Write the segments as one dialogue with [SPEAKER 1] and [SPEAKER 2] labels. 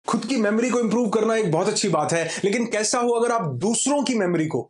[SPEAKER 1] खुद की मेमोरी को इंप्रूव करना एक बहुत अच्छी बात है, लेकिन कैसा हो अगर आप दूसरों की मेमोरी को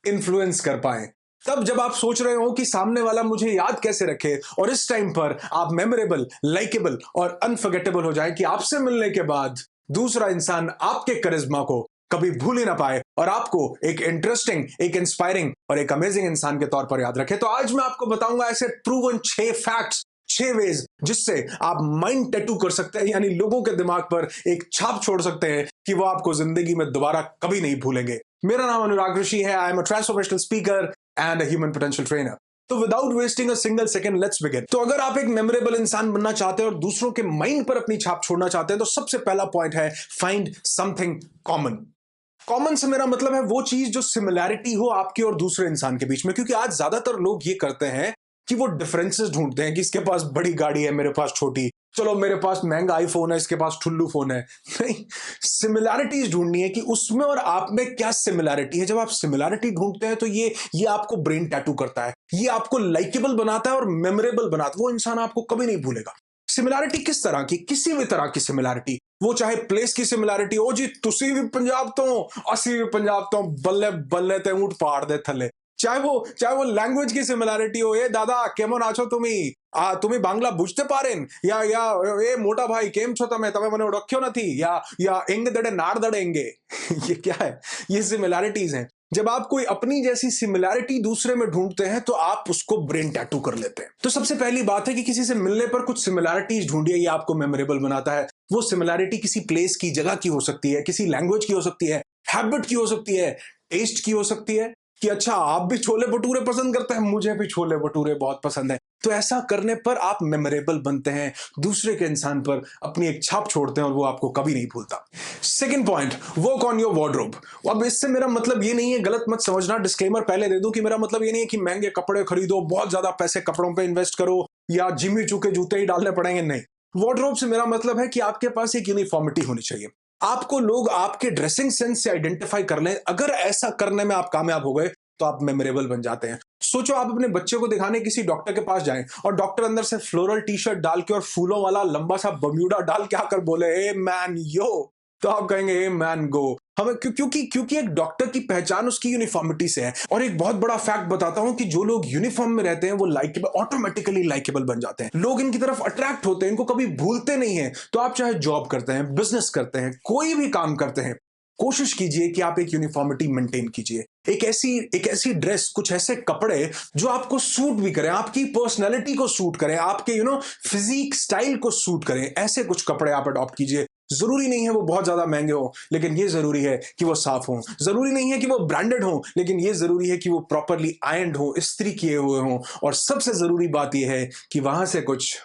[SPEAKER 1] इन्फ्लुएंस कर पाए। तब जब आप सोच रहे हो कि सामने वाला मुझे याद कैसे रखे, और इस टाइम पर आप मेमोरेबल, लाइकेबल और अनफॉरगेटेबल हो जाए कि आपसे मिलने के बाद दूसरा इंसान आपके करिश्मा को कभी भूल ही ना पाए और आपको एक इंटरेस्टिंग, एक इंस्पायरिंग और एक अमेजिंग इंसान के तौर पर याद रखे। तो आज मैं आपको बताऊंगा ऐसे प्रूवन 6 फैक्ट्स, 6 वेज जिससे आप माइंड टैटू कर सकते हैं, यानी लोगों के दिमाग पर एक छाप छोड़ सकते हैं कि वो आपको जिंदगी में दोबारा कभी नहीं भूलेंगे। मेरा नाम अनुराग ऋषि है। I am a transformational speaker and a human potential trainer. तो without wasting a single second let's begin. तो अगर आप एक मेमोरेबल इंसान बनना चाहते हैं और दूसरों के माइंड पर अपनी छाप छोड़ना चाहते हैं, तो सबसे पहला पॉइंट है फाइंड समथिंग कॉमन। कॉमन से मेरा मतलब है वो चीज जो सिमिलैरिटी हो आपके और दूसरे इंसान के बीच में, क्योंकि आज ज्यादातर लोग ये करते हैं कि वो डिफरेंसेस ढूंढते हैं कि इसके पास बड़ी गाड़ी है, मेरे पास छोटी, चलो मेरे पास महंगा आईफोन है, इसके पास ठुल्लू फोन है। नहीं, सिमिलैरिटीज ढूंढनी है कि उसमें और आप में क्या सिमिलैरिटी है। जब आप सिमिलैरिटी ढूंढते हैं तो ये आपको ब्रेन टैटू करता है, ये आपको लाइकेबल बनाता है और मेमोरेबल बनाता है। वो इंसान आपको कभी नहीं भूलेगा। सिमिलैरिटी किस तरह की? किसी भी तरह की सिमिलैरिटी, वो चाहे प्लेस की सिमिलैरिटी हो, जी तुसी भी पंजाब तो असी भी पंजाब तो, बल्ले बल्ले ते ऊंट पहाड़ दे थले। चाहे वो लैंग्वेज की सिमिलैरिटी हो, ये दादा केमन आछो तुम्ही बांग्ला बुझते पारेन, या ए मोटा भाई केम छो तमे मने ओळख्यो नथी, या एंग दड़े नाड़ दड़ेंगे। ये क्या है? ये सिमिलैरिटीज हैं। जब आप कोई अपनी जैसी सिमिलैरिटी दूसरे में ढूंढते हैं तो आप उसको ब्रेन टैटू कर लेते हैं। तो सबसे पहली बात है कि किसी से मिलने पर कुछ सिमिलैरिटीज ढूंढिए, ये आपको मेमोरेबल बनाता है। वो सिमिलैरिटी किसी प्लेस की, जगह की हो सकती है, किसी लैंग्वेज की हो सकती है, हैबिट की हो सकती है, टेस्ट की हो सकती है कि अच्छा आप भी छोले भटूरे पसंद करते हैं, मुझे भी छोले भटूरे बहुत पसंद है। तो ऐसा करने पर आप मेमोरेबल बनते हैं, दूसरे के इंसान पर अपनी एक छाप छोड़ते हैं और वो आपको कभी नहीं भूलता। Second point, work on your wardrobe. अब इससे मेरा मतलब ये नहीं है, गलत मत समझना, डिस्क्लेमर पहले दे दूं कि मेरा मतलब ये नहीं है कि महंगे कपड़े खरीदो, बहुत ज्यादा पैसे कपड़ों पे इन्वेस्ट करो या जिमी चू के जूते ही डालने पड़ेंगे। नहीं, वार्डरोब से मेरा मतलब है कि आपके पास एक यूनिफॉर्मिटी होनी चाहिए। आपको लोग आपके ड्रेसिंग सेंस से आइडेंटिफाई कर लें। अगर ऐसा करने में आप कामयाब हो गए तो आप मेमोरेबल बन जाते हैं। सोचो आप अपने बच्चे को दिखाने किसी डॉक्टर के पास जाएं और डॉक्टर अंदर से फ्लोरल टी शर्ट डाल के और फूलों वाला लंबा सा बम्यूडा डाल के आकर बोले ए मैन यो, तो आप कहेंगे ए मैन गो। हमें क्योंकि एक डॉक्टर की पहचान उसकी यूनिफॉर्मिटी से है। और एक बहुत बड़ा फैक्ट बताता हूं कि जो लोग यूनिफॉर्म में रहते हैं वो लाइकेबल, ऑटोमेटिकली लाइकेबल बन जाते हैं। लोग इनकी तरफ अट्रैक्ट होते हैं, इनको कभी भूलते नहीं है। तो आप चाहे जॉब करते हैं, बिजनेस करते हैं, कोई भी काम करते हैं, कोशिश कीजिए कि आप एक यूनिफॉर्मिटी मेंटेन कीजिए। एक ऐसी ड्रेस, कुछ ऐसे कपड़े जो आपको सूट भी करें, आपकी पर्सनैलिटी को सूट करें, आपके फिजिक स्टाइल को सूट करें। ऐसे कुछ कपड़े आप अडॉप्ट कीजिए। जरूरी नहीं है वो बहुत ज्यादा महंगे हो, लेकिन ये जरूरी है कि वो साफ हो। जरूरी नहीं है कि वो ब्रांडेड हो, लेकिन ये जरूरी है कि वो प्रॉपरली आयरन्ड हो, इस्त्री किए हुए हो। और सबसे जरूरी बात यह है कि वहां से कुछ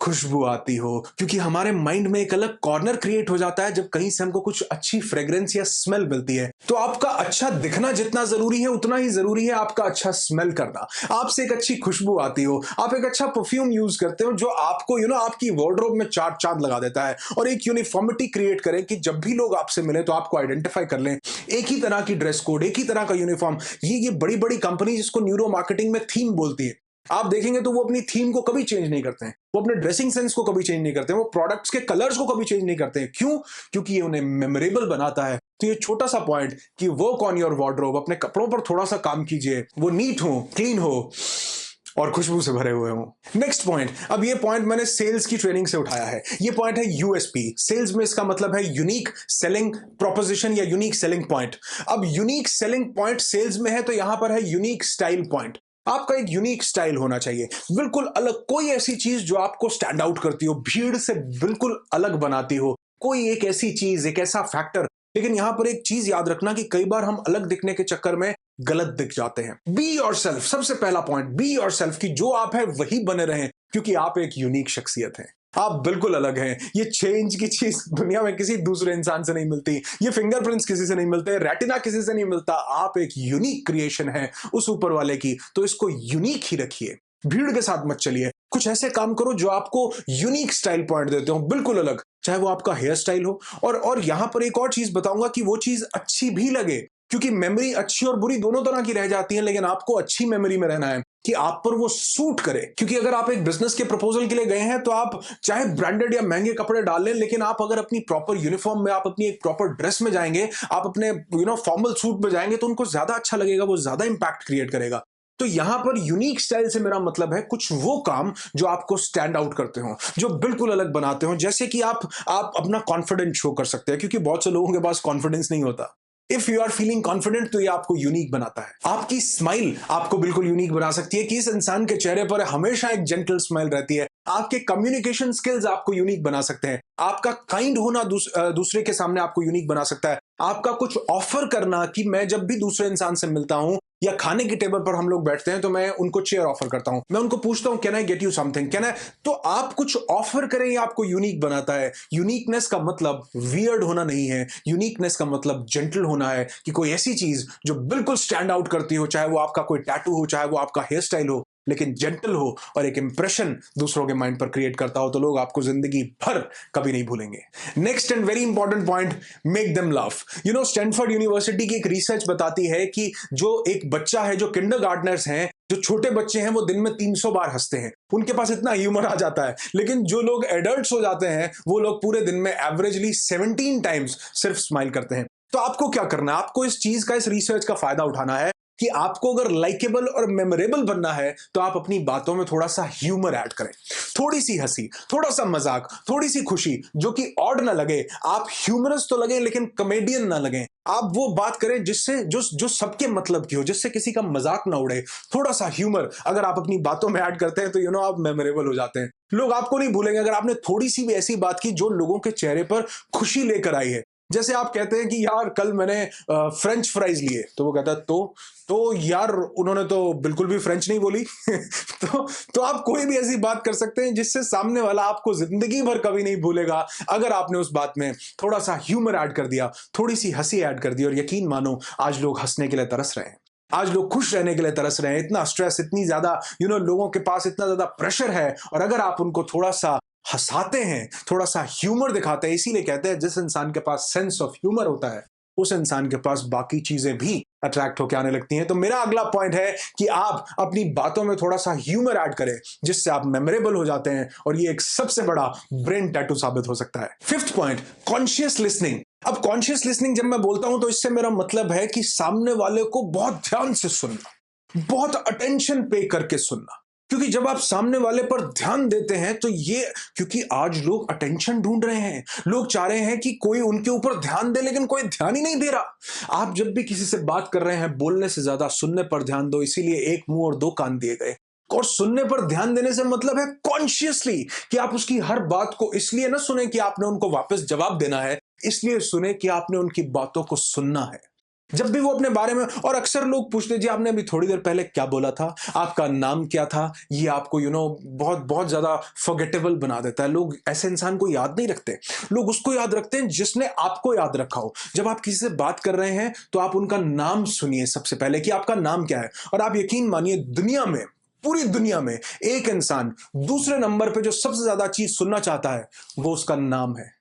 [SPEAKER 1] खुशबू आती हो, क्योंकि हमारे माइंड में एक अलग कॉर्नर क्रिएट हो जाता है जब कहीं से हमको कुछ अच्छी फ्रेग्रेंस या स्मेल मिलती है। तो आपका अच्छा दिखना जितना जरूरी है, उतना ही जरूरी है आपका अच्छा स्मेल करना। आपसे एक अच्छी खुशबू आती हो, आप एक अच्छा परफ्यूम यूज करते हो जो आपको आपकी वार्डरोब में चार चांद लगा देता है। और एक यूनिफॉर्मिटी क्रिएट करें कि जब भी लोग आपसे मिले तो आपको आइडेंटिफाई कर लें। एक ही तरह की ड्रेस कोड, एक ही तरह का यूनिफॉर्म। ये बड़ी बड़ी कंपनी जिसको न्यूरो मार्केटिंग में थीम बोलती है, आप देखेंगे तो वो अपनी थीम को कभी चेंज नहीं करते हैं, वो अपने ड्रेसिंग सेंस को कभी चेंज नहीं करते हैं, वो प्रोडक्ट्स के कलर्स को कभी चेंज नहीं करते हैं। क्यों? क्योंकि ये उन्हें मेमोरेबल बनाता है। तो ये छोटा सा पॉइंट कि वर्क ऑन योर वार्डरोब, अपने कपड़ों पर थोड़ा सा काम कीजिए, वो नीट हो, क्लीन हो और खुशबू से भरे हुए हो। नेक्स्ट पॉइंट, अब ये पॉइंट मैंने सेल्स की ट्रेनिंग से उठाया है। ये पॉइंट है यूएसपी। सेल्स में इसका मतलब है यूनिक सेलिंग प्रोपोजिशन या यूनिक सेलिंग पॉइंट। अब यूनिक सेलिंग पॉइंट सेल्स में है तो यहां पर है यूनिक स्टाइल पॉइंट। आपका एक यूनिक स्टाइल होना चाहिए, बिल्कुल अलग, कोई ऐसी चीज जो आपको स्टैंड आउट करती हो, भीड़ से बिल्कुल अलग बनाती हो, कोई एक ऐसी चीज, एक ऐसा फैक्टर। लेकिन यहां पर एक चीज याद रखना कि कई बार हम अलग दिखने के चक्कर में गलत दिख जाते हैं। बी योरसेल्फ, सबसे पहला पॉइंट, बी योरसेल्फ, कि जो आप है वही बने रहें, क्योंकि आप एक यूनिक शख्सियत हैं। आप बिल्कुल अलग हैं। ये 6 इंच की चीज दुनिया में किसी दूसरे इंसान से नहीं मिलती, ये फिंगरप्रिंट्स किसी से नहीं मिलते, रेटिना किसी से नहीं मिलता। आप एक यूनिक क्रिएशन है उस ऊपर वाले की, तो इसको यूनिक ही रखिए। भीड़ के साथ मत चलिए। कुछ ऐसे काम करो जो आपको यूनिक स्टाइल पॉइंट देते हो, बिल्कुल अलग, चाहे वो आपका हेयर स्टाइल हो। और यहां पर एक और चीज बताऊंगा कि वो चीज अच्छी भी लगे, क्योंकि मेमोरी अच्छी और बुरी दोनों तरह की रह जाती है, लेकिन आपको अच्छी मेमोरी में रहना है कि आप पर वो सूट करे। क्योंकि अगर आप एक बिजनेस के प्रपोजल के लिए गए हैं तो आप चाहे ब्रांडेड या महंगे कपड़े डाल लें, लेकिन आप अगर अपनी प्रॉपर यूनिफॉर्म में, आप अपनी एक प्रॉपर ड्रेस में जाएंगे, आप अपने फॉर्मल सूट में जाएंगे, तो उनको ज्यादा अच्छा लगेगा, वो ज्यादा इंपैक्ट क्रिएट करेगा। तो यहां पर यूनिक स्टाइल से मेरा मतलब है कुछ वो काम जो आपको स्टैंड आउट करते हो, जो बिल्कुल अलग बनाते हो। जैसे कि आप अपना कॉन्फिडेंस शो कर सकते हैं, क्योंकि बहुत से लोगों के पास कॉन्फिडेंस नहीं होता। If you are feeling confident तो ये आपको यूनिक बनाता है। आपकी स्माइल आपको बिल्कुल यूनिक बना सकती है कि इस इंसान के चेहरे पर हमेशा एक जेंटल स्माइल रहती है। आपके कम्युनिकेशन स्किल्स आपको यूनिक बना सकते हैं। आपका काइंड होना दूसरे के सामने आपको यूनिक बना सकता है। आपका कुछ ऑफर करना, कि मैं जब भी दूसरे इंसान से मिलता हूं या खाने की टेबल पर हम लोग बैठते हैं तो मैं उनको चेयर ऑफर करता हूं, मैं उनको पूछता हूं can I get you something, can I. तो आप कुछ ऑफर करें, ये आपको यूनिक बनाता है। यूनिकनेस का मतलब वियर्ड होना नहीं है, यूनिकनेस का मतलब जेंटल होना है, कि कोई ऐसी चीज जो बिल्कुल स्टैंड आउट करती हो, चाहे वो आपका कोई टैटू हो, चाहे वो आपका हेयर स्टाइल हो, लेकिन जेंटल हो और एक इंप्रेशन दूसरों के माइंड पर क्रिएट करता हो, तो लोग आपको जिंदगी भर कभी नहीं भूलेंगे। Next and very important point, make them laugh. Stanford university की एक रिसर्च बताती है कि जो एक बच्चा है, जो किंडरगार्टनर्स हैं, जो छोटे बच्चे हैं, वो दिन में 300 बार हंसते हैं, उनके पास इतना ह्यूमर आ जाता है। लेकिन जो लोग एडल्ट्स हो जाते हैं, वो लोग पूरे दिन में एवरेजली 17 टाइम्स सिर्फ स्माइल करते हैं। तो आपको क्या करना है? आपको इस चीज का, इस रिसर्च का फायदा उठाना है कि आपको अगर लाइकेबल और मेमोरेबल बनना है तो आप अपनी बातों में थोड़ा सा ह्यूमर ऐड करें, थोड़ी सी हंसी, थोड़ा सा मजाक, थोड़ी सी खुशी, जो कि ऑड ना लगे। आप ह्यूमरस तो लगे लेकिन कॉमेडियन ना लगे। आप वो बात करें जिससे जो जो सबके मतलब की हो, जिससे किसी का मजाक ना उड़े। थोड़ा सा ह्यूमर अगर आप अपनी बातों में ऐड करते हैं तो आप मेमोरेबल हो जाते हैं। लोग आपको नहीं भूलेंगे अगर आपने थोड़ी सी भी ऐसी बात की जो लोगों के चेहरे पर खुशी लेकर आई है। जैसे आप कहते हैं कि यार कल मैंने फ्रेंच फ्राइज लिए, तो वो कहता है तो यार उन्होंने तो बिल्कुल भी फ्रेंच नहीं बोली। तो आप कोई भी ऐसी बात कर सकते हैं जिससे सामने वाला आपको जिंदगी भर कभी नहीं भूलेगा, अगर आपने उस बात में थोड़ा सा ह्यूमर ऐड कर दिया, थोड़ी सी हंसी ऐड कर दी। और यकीन मानो, आज लोग हंसने के लिए तरस रहे हैं, आज लोग खुश रहने के लिए तरस रहे हैं। इतना स्ट्रेस, इतनी ज्यादा लोगों के पास इतना ज्यादा प्रेशर है, और अगर आप उनको थोड़ा सा हंसाते हैं, थोड़ा सा ह्यूमर दिखाते हैं। इसीलिए कहते हैं जिस इंसान के पास सेंस ऑफ ह्यूमर होता है, उस इंसान के पास बाकी चीजें भी अट्रैक्ट होकर आने लगती हैं। तो मेरा अगला पॉइंट है कि आप अपनी बातों में थोड़ा सा ह्यूमर ऐड करें, जिससे आप मेमोरेबल हो जाते हैं, और ये एक सबसे बड़ा ब्रेन टैटू साबित हो सकता है। Fifth point, conscious listening. अब कॉन्शियस लिसनिंग जब मैं बोलता हूं तो इससे मेरा मतलब है कि सामने वाले को बहुत ध्यान से सुनना, बहुत अटेंशन पे करके सुनना। क्योंकि जब आप सामने वाले पर ध्यान देते हैं तो क्योंकि आज लोग अटेंशन ढूंढ रहे हैं, लोग चाह रहे हैं कि कोई उनके ऊपर ध्यान दे, लेकिन कोई ध्यान ही नहीं दे रहा। आप जब भी किसी से बात कर रहे हैं, बोलने से ज्यादा सुनने पर ध्यान दो। इसीलिए एक मुंह और दो कान दिए गए। और सुनने पर ध्यान देने से मतलब है कॉन्शियसली, कि आप उसकी हर बात को इसलिए ना सुने कि आपने उनको वापस जवाब देना है, इसलिए सुने कि आपने उनकी बातों को सुनना है। जब भी वो अपने बारे में, और अक्सर लोग पूछते जी आपने अभी थोड़ी देर पहले क्या बोला था, आपका नाम क्या था, ये आपको बहुत बहुत ज्यादा फॉरगेटेबल बना देता है। लोग ऐसे इंसान को याद नहीं रखते, लोग उसको याद रखते हैं जिसने आपको याद रखा हो। जब आप किसी से बात कर रहे हैं तो आप उनका नाम सुनिए सबसे पहले, कि आपका नाम क्या है। और आप यकीन मानिए, दुनिया में, पूरी दुनिया में एक इंसान दूसरे नंबर पे जो सबसे ज्यादा चीज सुनना चाहता है, वो उसका नाम है।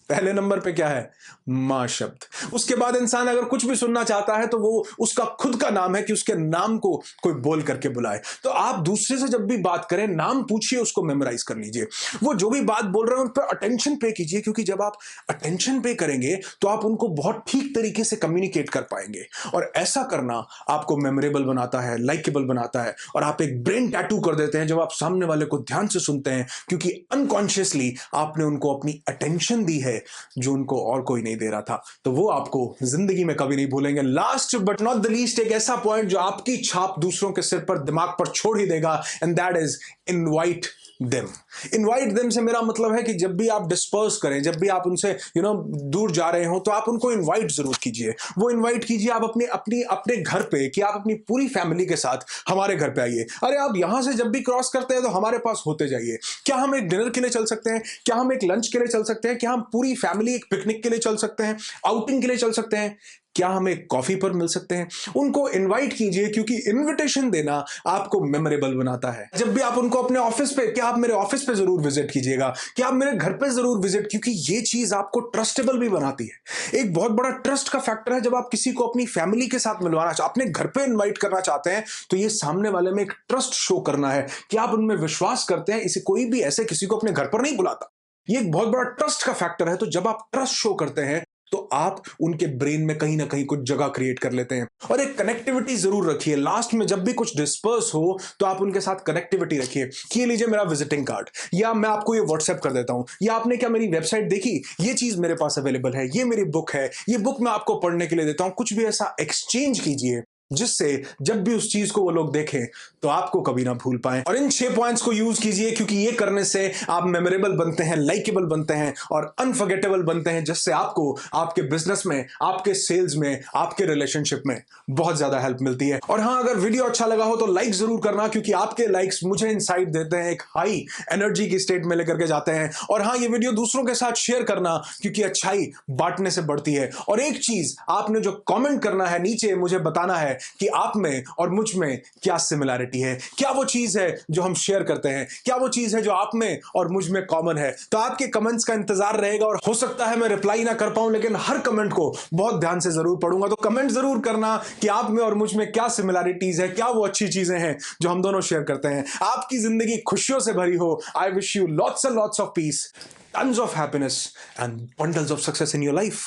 [SPEAKER 1] पहले नंबर पे क्या है? मां शब्द। उसके बाद इंसान अगर कुछ भी सुनना चाहता है तो वो उसका खुद का नाम है, कि उसके नाम को कोई बोल करके बुलाए। तो आप दूसरे से जब भी बात करें, नाम पूछिए, उसको मेमोराइज कर लीजिए। वो जो भी बात बोल रहे हैं उन पर अटेंशन पे कीजिए, क्योंकि जब आप अटेंशन पे करेंगे तो आप उनको बहुत ठीक तरीके से कम्युनिकेट कर पाएंगे। और ऐसा करना आपको मेमोरेबल बनाता है, लाइकेबल बनाता है, और आप एक ब्रेन टैटू कर देते हैं जब आप सामने वाले को ध्यान से सुनते हैं, क्योंकि अनकॉन्शियसली आपने उनको अपनी अटेंशन दी है जो उनको और कोई नहीं दे रहा था। तो वो आपको जिंदगी में कभी नहीं भूलेंगे। Last but not the least, एक ऐसा पॉइंट जो आपकी छाप दूसरों के सिर पर, दिमाग पर छोड़ ही देगा, and that is invite them. Invite them से मेरा मतलब है कि जब भी आप डिस्पर्स करें, जब भी आप उनसे दूर जा रहे हो, तो आप उनको इनवाइट जरूर कीजिए। वो इनवाइट कीजिए आप अपने घर पे, कि आप अपनी पूरी फैमिली के साथ हमारे घर पे आइए। अरे आप यहां से जब भी क्रॉस करते हैं तो हमारे पास होते जाइए। क्या हम एक डिनर के लिए चल सकते हैं? क्या हम एक लंच के लिए चल सकते हैं? क्या हम पूरी फैमिली एक पिकनिक के लिए चल सकते हैं? आउटिंग के लिए चल सकते हैं? क्या हम एक कॉफी पर मिल सकते हैं? उनको इनवाइट कीजिए, क्योंकि इनविटेशन देना आपको मेमोरेबल बनाता है। जब भी आप उनको अपने ऑफिस पे, क्या आप मेरे ऑफिस पे जरूर विजिट कीजिएगा, क्या आप मेरे घर पे जरूर विजिट, क्योंकि ये चीज आपको ट्रस्टेबल भी बनाती है। एक बहुत बड़ा ट्रस्ट का फैक्टर है जब आप किसी को अपनी फैमिली के साथ मिलवाना अपने घर पे इनवाइट करना चाहते हैं, तो ये सामने वाले में एक ट्रस्ट शो करना है कि आप उनमें विश्वास करते हैं। इसे कोई भी ऐसे किसी को अपने घर पर नहीं बुलाता। ये एक बहुत बड़ा ट्रस्ट का फैक्टर है। तो जब आप ट्रस्ट शो करते हैं तो आप उनके ब्रेन में कहीं ना कहीं कुछ जगह क्रिएट कर लेते हैं। और एक कनेक्टिविटी जरूर रखिए। लास्ट में जब भी कुछ डिस्पर्स हो तो आप उनके साथ कनेक्टिविटी रखिए कि ये लीजिए मेरा विजिटिंग कार्ड, या मैं आपको ये व्हाट्सएप कर देता हूं, या आपने क्या मेरी वेबसाइट देखी, ये चीज मेरे पास अवेलेबल है, ये मेरी बुक है, ये बुक मैं आपको पढ़ने के लिए देता हूं। कुछ भी ऐसा एक्सचेंज कीजिए जिससे जब भी उस चीज को वो लोग देखें तो आपको कभी ना भूल पाएं। और इन 6 पॉइंट्स को यूज कीजिए, क्योंकि ये करने से आप मेमोरेबल बनते हैं, लाइकेबल बनते हैं और अनफॉरगेटेबल बनते हैं, जिससे आपको आपके बिजनेस में, आपके सेल्स में, आपके रिलेशनशिप में बहुत ज्यादा हेल्प मिलती है। और हाँ, अगर वीडियो अच्छा लगा हो तो लाइक जरूर करना, क्योंकि आपके लाइक्स मुझे इंसाइट देते हैं, एक हाई एनर्जी की स्टेट में लेकर के जाते हैं। और हाँ, ये वीडियो दूसरों के साथ शेयर करना, क्योंकि अच्छाई बांटने से बढ़ती है। और एक चीज आपने जो कमेंट करना है नीचे, मुझे बताना है कि आप में और मुझ में क्या सिमिलैरिटी है, क्या वो चीज है जो हम शेयर करते हैं, क्या वो चीज है जो आप में और मुझ में कॉमन है। तो आपके कमेंट्स का इंतजार रहेगा। और हो सकता है मैं रिप्लाई ना कर पाऊं, लेकिन हर कमेंट को बहुत ध्यान से जरूर पढ़ूंगा। तो कमेंट जरूर करना कि आप में और मुझ में क्या सिमिलैरिटीज है, क्या वो अच्छी चीजें हैं जो हम दोनों शेयर करते हैं। आपकी जिंदगी खुशियों से भरी हो। I wish you lots and lots of peace, tons of happiness and bundles of success in your life.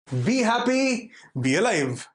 [SPEAKER 1] Be happy, be alive.